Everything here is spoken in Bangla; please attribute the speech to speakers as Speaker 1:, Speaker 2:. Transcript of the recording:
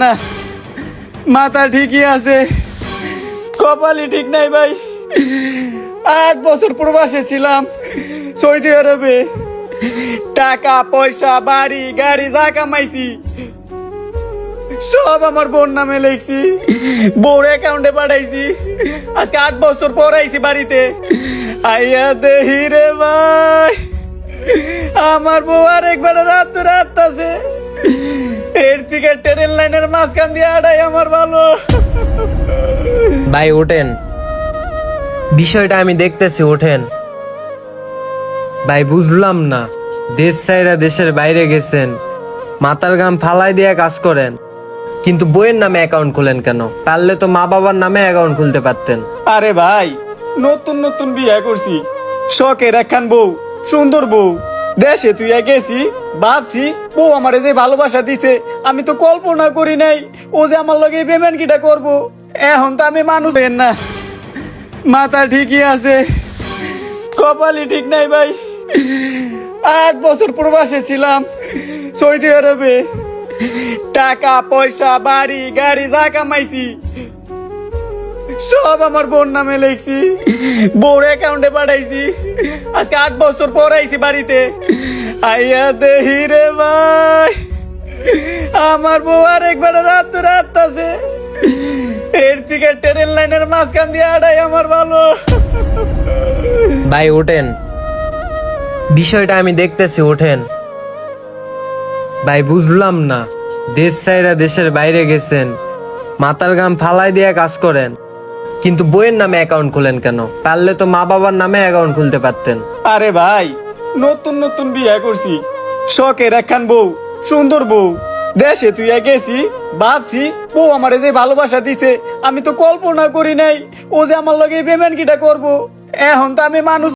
Speaker 1: না, মাথা ঠিকই আছে, কপালই ঠিক নাই ভাই। 8 বছর প্রবাসে ছিলাম সৌদি আরবে। টাকা পয়সা বাড়ি গাড়ি যা কামাইছি সব আমার বোন নামে লিখছি, বোর অ্যাকাউন্টে পাঠাইছি। আজকে 8 বছর পর আইছি বাড়িতে, আইয়া দেহি রে ভাই আমার বউ আর একবার রাত আছে। এর থেকে ট্রেন লাইনের মাঝখান দিয়ে আড়াই আমার ভালো।
Speaker 2: ভাই ওঠেন, বিষয়টা আমি দেখতেছি, ওঠেন। ভাই বুঝলাম না, দেশ ছাইরা দেশের বাইরে গেছেন, মাথার ঘাম ফালাই দিয়ে কাজ করেন, কিন্তু বইয়ের নামে অ্যাকাউন্ট খুলেন কেন? পারলে তো মা বাবার নামে অ্যাকাউন্ট খুলতে পারতেন।
Speaker 1: আরে ভাই, নতুন নতুন বিয়ে করছি, শখের একখান বউ, সুন্দর বউ। দেশে তুই গেছি, ভাবছি বউ আমারে যে ভালোবাসা দিছে আমি তো কল্পনা করি নাই ও যে আমার লগে পেমেন্ট কিটা করবো। এখন তো আমি মানুষ না, মাথা ঠিকই আছে, কপালই ঠিক নাই ভাই। 8 বছর প্রবাসে ছিলাম সৌদি আরবে। টাকা পয়সা বাড়ি গাড়ি যা কামাইছি সব আমার বোন নামে লিখছি, বোর অ্যাকাউন্টে পাঠাইছি। আজকে 8 বছর পর আইছি বাড়িতে, আইয়া দেহি রে ভাই আমার বউ আর একবার রাত আছে। এর থেকে ট্রেন লাইনের মাঝখান দিয়ে আড়াই আমার ভালো।
Speaker 2: ভাই ওঠেন, বিষয়টা আমি দেখতেছি, ওঠেন। ভাই বুঝলাম না, দেশ ছাইরা দেশের বাইরে গেছেন, মাথার ঘাম ফালাই দিয়ে কাজ করেন, কিন্তু বইয়ের নামে অ্যাকাউন্ট খুলেন কেন? পারলে তো মা বাবার নামে অ্যাকাউন্ট খুলতে পারতেন।
Speaker 1: আরে ভাই, নতুন নতুন বিয়ে করছি, শখের একখান বউ, সুন্দর বউ। দেশে তুই গেছি, ভাবছি বউ আমারে যে ভালোবাসা দিছে আমি তো কল্পনা করি নাই ও যে আমার লগে পেমেন্ট কিটা করবো। এখন তো আমি মানুষ